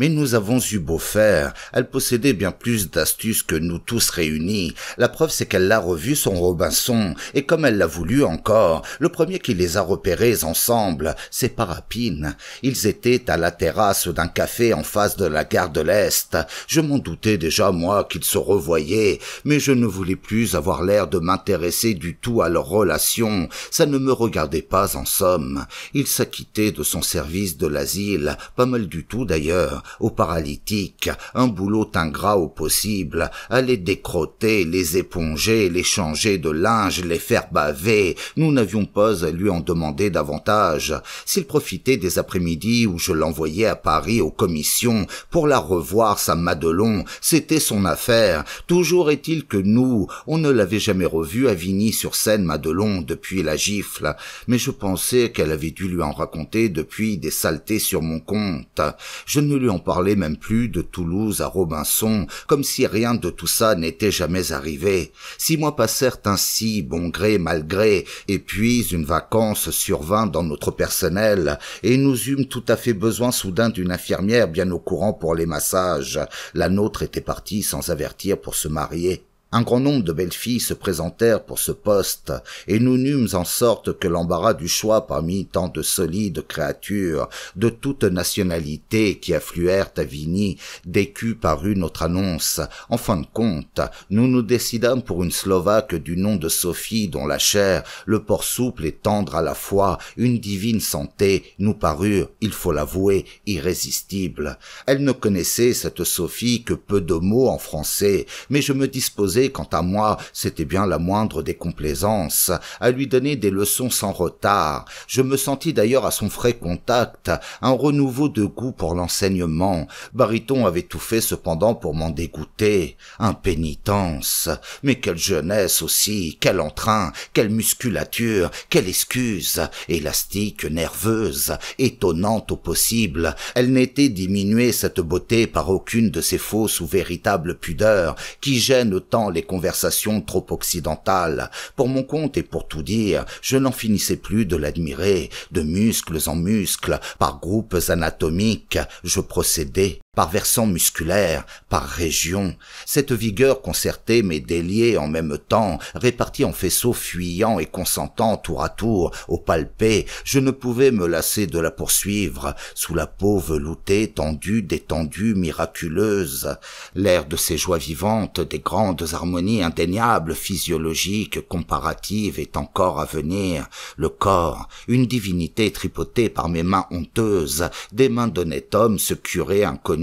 Mais nous avons eu beau faire, elle possédait bien plus d'astuces que nous tous réunis. La preuve, c'est qu'elle l'a revu son Robinson, et comme elle l'a voulu encore, le premier qui les a repérés ensemble, c'est Parapine. Ils étaient à la terrasse d'un café en face de la gare de l'Est. Je m'en doutais déjà, moi, qu'ils se revoyaient, mais je ne voulais plus avoir l'air de m'intéresser du tout à leur relation. Ça ne me regardait pas, en somme. Il s'acquittait de son service de l'asile, pas mal du tout d'ailleurs, aux paralytiques, un boulot ingrat au possible, à les décrotter, les éponger, les changer de linge, les faire baver. Nous n'avions pas à lui en demander davantage. S'il profitait des après-midi où je l'envoyais à Paris aux commissions pour la revoir, sa Madelon, c'était son affaire. Toujours est-il que nous, on ne l'avait jamais revue à Vigny-sur-Seine, Madelon, depuis la gifle, mais je pensais qu'elle avait dû lui en raconter depuis des saletés sur mon compte. Je ne lui en parlais même plus de Toulouse à Robinson, comme si rien de tout ça n'était jamais arrivé. 6 mois passèrent ainsi, bon gré mal gré, et puis une vacance survint dans notre personnel, et nous eûmes tout à fait besoin soudain d'une infirmière bien au courant pour les massages. La nôtre était partie sans avertir pour se marier. Un grand nombre de belles filles se présentèrent pour ce poste, et nous n'eûmes en sorte que l'embarras du choix parmi tant de solides créatures, de toute nationalité qui affluèrent à Vigny, dès qu'eut paru notre annonce. En fin de compte, nous nous décidâmes pour une Slovaque du nom de Sophie, dont la chair, le port souple et tendre à la fois, une divine santé, nous parurent, il faut l'avouer, irrésistibles. Elle ne connaissait, cette Sophie, que peu de mots en français, mais je me disposais, quant à moi, c'était bien la moindre des complaisances, à lui donner des leçons sans retard. Je me sentis d'ailleurs à son frais contact un renouveau de goût pour l'enseignement. Bariton avait tout fait cependant pour m'en dégoûter. Impénitence. Mais quelle jeunesse aussi, quel entrain, quelle musculature, quelle excuse, élastique, nerveuse, étonnante au possible. Elle n'était diminuée, cette beauté, par aucune de ces fausses ou véritables pudeurs qui gênent tant les conversations trop occidentales. Pour mon compte et pour tout dire, je n'en finissais plus de l'admirer. De muscles en muscles, par groupes anatomiques, je procédais. Par versant musculaire, par région. Cette vigueur concertée mais déliée en même temps, répartie en faisceaux fuyants et consentants tour à tour, au palpé, je ne pouvais me lasser de la poursuivre, sous la peau veloutée, tendue, détendue, miraculeuse. L'air de ces joies vivantes, des grandes harmonies indéniables, physiologiques, comparatives, est encore à venir. Le corps, une divinité tripotée par mes mains honteuses, des mains d'honnête homme, ce curé inconnu,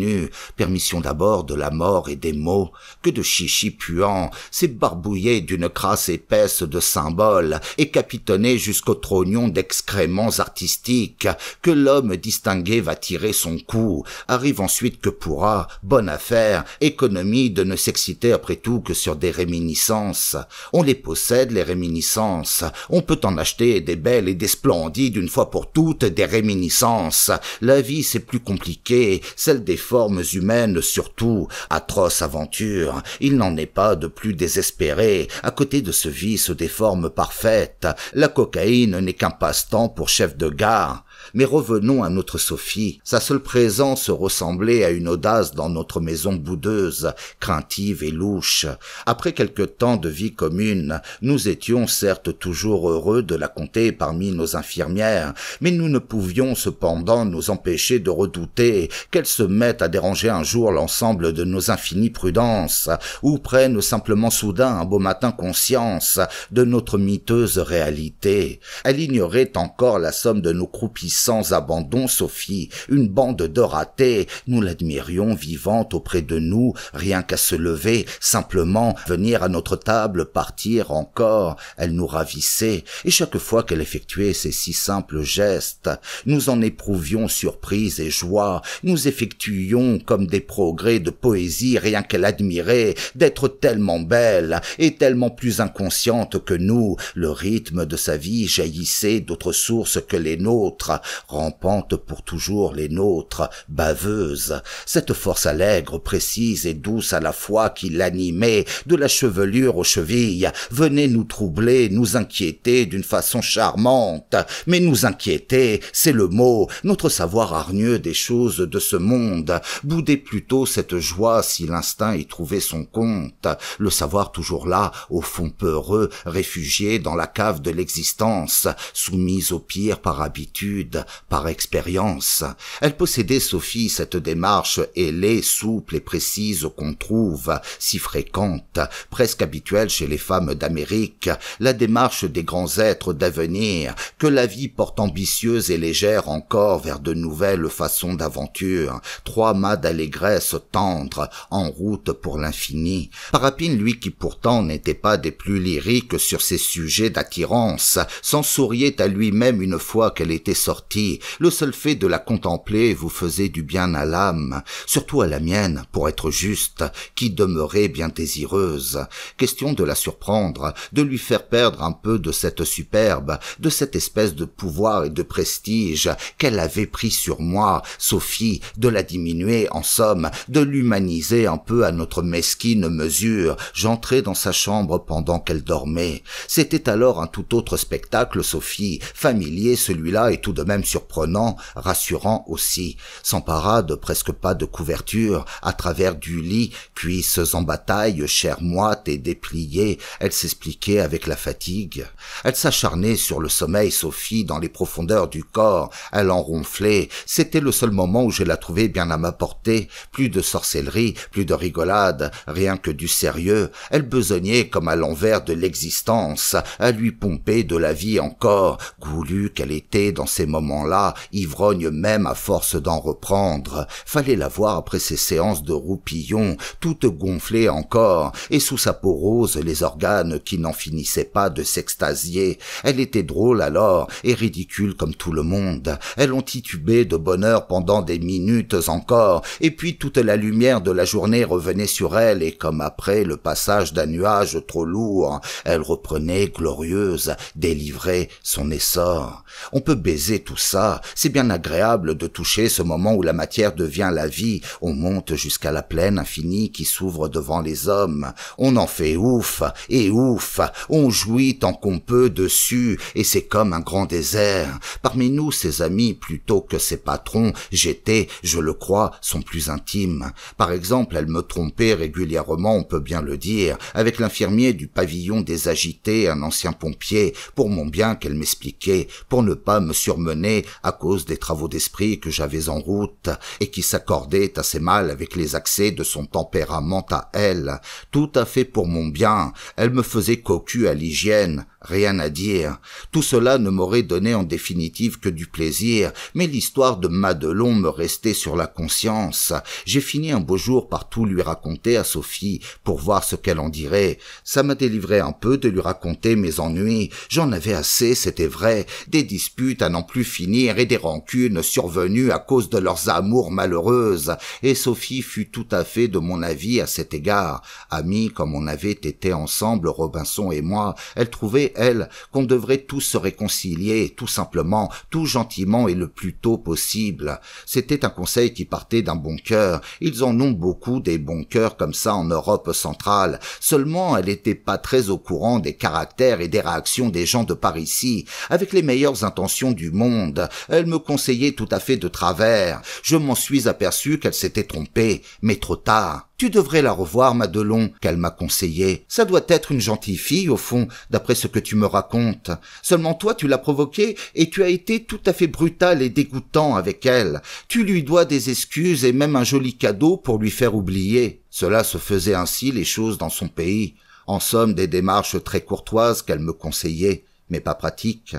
permission d'abord de la mort et des mots, que de chichis puants, s'ébarbouiller d'une crasse épaisse de symboles et capitonner jusqu'au trognon d'excréments artistiques, que l'homme distingué va tirer son coup, arrive ensuite que pourra, bonne affaire, économie de ne s'exciter après tout que sur des réminiscences. On les possède, les réminiscences, on peut en acheter des belles et des splendides une fois pour toutes, des réminiscences. La vie c'est plus compliqué, celle des formes humaines surtout, atroce aventure, il n'en est pas de plus désespéré, à côté de ce vice des formes parfaites, la cocaïne n'est qu'un passe-temps pour chef de gare. Mais revenons à notre Sophie. Sa seule présence ressemblait à une audace dans notre maison boudeuse, craintive et louche. Après quelque temps de vie commune, nous étions certes toujours heureux de la compter parmi nos infirmières, mais nous ne pouvions cependant nous empêcher de redouter qu'elle se mette à déranger un jour l'ensemble de nos infinies prudences, ou prenne simplement soudain un beau matin conscience de notre miteuse réalité. Elle ignorait encore la somme de nos croupissants sans abandon, Sophie, une bande de ratés. Nous l'admirions vivante auprès de nous, rien qu'à se lever, simplement venir à notre table, partir encore. Elle nous ravissait, et chaque fois qu'elle effectuait ces si simples gestes, nous en éprouvions surprise et joie. Nous effectuions comme des progrès de poésie, rien qu'elle admirait, d'être tellement belle et tellement plus inconsciente que nous. Le rythme de sa vie jaillissait d'autres sources que les nôtres. rampante pour toujours les nôtres, baveuse, cette force allègre, précise et douce à la fois qui l'animait, de la chevelure aux chevilles, venait nous troubler, nous inquiéter d'une façon charmante. Mais nous inquiéter, c'est le mot, notre savoir hargneux des choses de ce monde, boudait plutôt cette joie si l'instinct y trouvait son compte, le savoir toujours là, au fond peureux, réfugié dans la cave de l'existence, soumise au pire par habitude, par expérience. Elle possédait, Sophie, cette démarche ailée, souple et précise qu'on trouve, si fréquente, presque habituelle chez les femmes d'Amérique, la démarche des grands êtres d'avenir, que la vie porte ambitieuse et légère encore vers de nouvelles façons d'aventure, trois mâts d'allégresse tendre, en route pour l'infini. Parapine, lui qui pourtant n'était pas des plus lyriques sur ces sujets d'attirance, s'en souriait à lui-même une fois qu'elle était sortie. Le seul fait de la contempler vous faisait du bien à l'âme, surtout à la mienne, pour être juste, qui demeurait bien désireuse. Question de la surprendre, de lui faire perdre un peu de cette superbe, de cette espèce de pouvoir et de prestige qu'elle avait pris sur moi, Sophie, de la diminuer, en somme, de l'humaniser un peu à notre mesquine mesure. J'entrai dans sa chambre pendant qu'elle dormait. C'était alors un tout autre spectacle, Sophie, familier celui-là et tout de même surprenant, rassurant aussi. Sans parade, presque pas de couverture, à travers du lit, cuisses en bataille, chair moite et dépliée, elle s'expliquait avec la fatigue. Elle s'acharnait sur le sommeil, Sophie, dans les profondeurs du corps, elle en ronflait. C'était le seul moment où je la trouvais bien à ma portée, plus de sorcellerie, plus de rigolade, rien que du sérieux. Elle besognait comme à l'envers de l'existence, à lui pomper de la vie encore, goulue qu'elle était dans ces moments-là, ivrogne même à force d'en reprendre. Fallait la voir après ces séances de roupillon, toute gonflée encore, et sous sa peau rose les organes qui n'en finissaient pas de s'extasier. Elle était drôle alors, et ridicule comme tout le monde. Elle en titubait de bonheur pendant des minutes encore, et puis toute la lumière de la journée revenait sur elle, et comme après le passage d'un nuage trop lourd, elle reprenait glorieuse, délivrée, son essor. On peut baiser tout ça, c'est bien agréable de toucher ce moment où la matière devient la vie, on monte jusqu'à la plaine infinie qui s'ouvre devant les hommes, on en fait ouf, et ouf, on jouit tant qu'on peut dessus, et c'est comme un grand désert. Parmi nous, ses amis, plutôt que ses patrons, j'étais, je le crois, son plus intime. Par exemple, elle me trompait régulièrement, on peut bien le dire, avec l'infirmier du pavillon des agités, un ancien pompier, pour mon bien qu'elle m'expliquait, pour ne pas me surmener à cause des travaux d'esprit que j'avais en route, et qui s'accordaient assez mal avec les accès de son tempérament à elle. Tout à fait pour mon bien, elle me faisait cocu à l'hygiène, rien à dire. Tout cela ne m'aurait donné en définitive que du plaisir, mais l'histoire de Madelon me restait sur la conscience. J'ai fini un beau jour par tout lui raconter à Sophie, pour voir ce qu'elle en dirait. Ça m'a délivré un peu de lui raconter mes ennuis. J'en avais assez, c'était vrai, des disputes à n'en plus finir et des rancunes survenues à cause de leurs amours malheureuses. Et Sophie fut tout à fait de mon avis à cet égard. Amis comme on avait été ensemble, Robinson et moi, elle trouvait, elle, qu'on devrait tous se réconcilier, tout simplement, tout gentiment et le plus tôt possible. C'était un conseil qui partait d'un bon cœur. Ils en ont beaucoup des bons cœurs comme ça en Europe centrale. Seulement, elle n'était pas très au courant des caractères et des réactions des gens de par ici. Avec les meilleures intentions du monde, elle me conseillait tout à fait de travers. Je m'en suis aperçu qu'elle s'était trompée, mais trop tard. Tu devrais la revoir, Madelon, qu'elle m'a conseillé. Ça doit être une gentille fille, au fond, d'après ce que tu me racontes. Seulement toi, tu l'as provoquée et tu as été tout à fait brutal et dégoûtant avec elle. Tu lui dois des excuses et même un joli cadeau pour lui faire oublier. Cela se faisait ainsi les choses dans son pays. En somme, des démarches très courtoises qu'elle me conseillait, mais pas pratiques.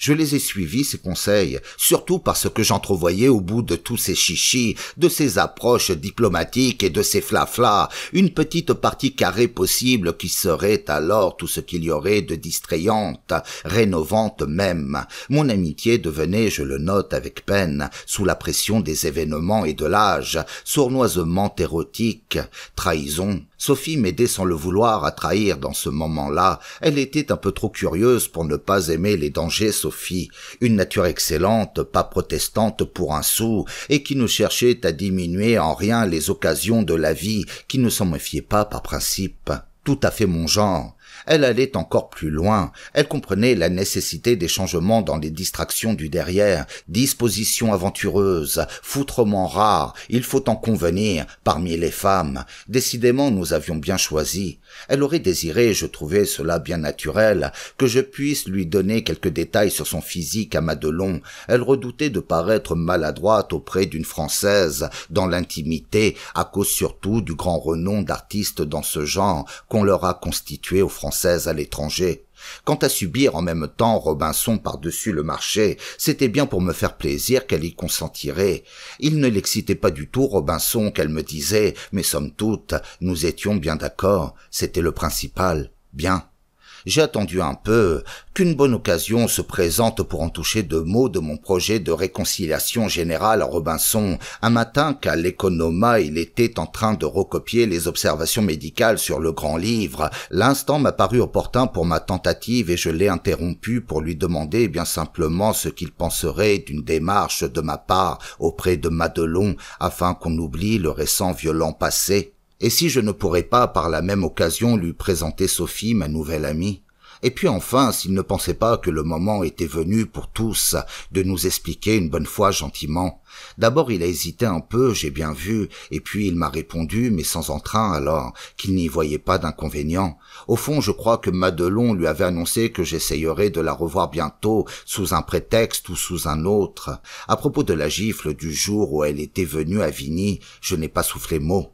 Je les ai suivis, ces conseils, surtout parce que j'entrevoyais au bout de tous ces chichis, de ces approches diplomatiques et de ces flaflas, une petite partie carrée possible qui serait alors tout ce qu'il y aurait de distrayante, rénovante même. Mon amitié devenait, je le note avec peine, sous la pression des événements et de l'âge, sournoisement érotique, trahison. Sophie m'aidait sans le vouloir à trahir dans ce moment-là. Elle était un peu trop curieuse pour ne pas aimer les dangers Sophie, une nature excellente, pas protestante pour un sou, et qui ne cherchait à diminuer en rien les occasions de la vie, qui ne s'en méfiait pas par principe. Tout à fait mon genre. Elle allait encore plus loin. Elle comprenait la nécessité des changements dans les distractions du derrière, dispositions aventureuses, foutrements rares, il faut en convenir, parmi les femmes. Décidément, nous avions bien choisi. Elle aurait désiré, je trouvais cela bien naturel, que je puisse lui donner quelques détails sur son physique à Madelon. Elle redoutait de paraître maladroite auprès d'une Française, dans l'intimité, à cause surtout du grand renom d'artistes dans ce genre qu'on leur a constitué aux Françaises à l'étranger. Quant à subir en même temps Robinson par-dessus le marché, c'était bien pour me faire plaisir qu'elle y consentirait. Il ne l'excitait pas du tout Robinson, qu'elle me disait, mais somme toute, nous étions bien d'accord, c'était le principal. Bien. J'ai attendu un peu, qu'une bonne occasion se présente pour en toucher deux mots de mon projet de réconciliation générale à Robinson, un matin qu'à l'Économa il était en train de recopier les observations médicales sur le grand livre. L'instant m'a paru opportun pour ma tentative et je l'ai interrompu pour lui demander bien simplement ce qu'il penserait d'une démarche de ma part auprès de Madelon afin qu'on oublie le récent violent passé. Et si je ne pourrais pas par la même occasion lui présenter Sophie, ma nouvelle amie? Et puis enfin, s'il ne pensait pas que le moment était venu pour tous de nous expliquer une bonne fois gentiment. D'abord il a hésité un peu, j'ai bien vu, et puis il m'a répondu, mais sans entrain alors, qu'il n'y voyait pas d'inconvénient. Au fond, je crois que Madelon lui avait annoncé que j'essayerais de la revoir bientôt, sous un prétexte ou sous un autre. À propos de la gifle du jour où elle était venue à Vigny, je n'ai pas soufflé mot.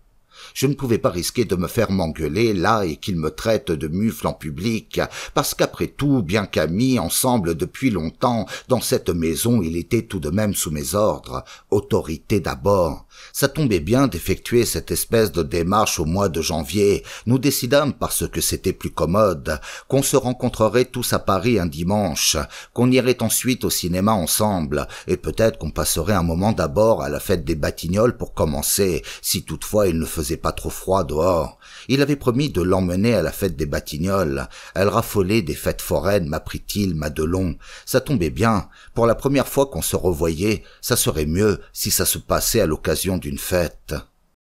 Je ne pouvais pas risquer de me faire m'engueuler là et qu'il me traite de mufle en public, parce qu'après tout, bien qu'amis ensemble depuis longtemps, dans cette maison il était tout de même sous mes ordres, autorité d'abord. Ça tombait bien d'effectuer cette espèce de démarche au mois de janvier. Nous décidâmes, parce que c'était plus commode, qu'on se rencontrerait tous à Paris un dimanche, qu'on irait ensuite au cinéma ensemble, et peut-être qu'on passerait un moment d'abord à la fête des Batignolles pour commencer, si toutefois il ne faisait pas trop froid dehors. Il avait promis de l'emmener à la fête des Batignolles. Elle raffolait des fêtes foraines, m'apprit-il, Madelon. Ça tombait bien. Pour la première fois qu'on se revoyait, ça serait mieux si ça se passait à l'occasion d'une fête.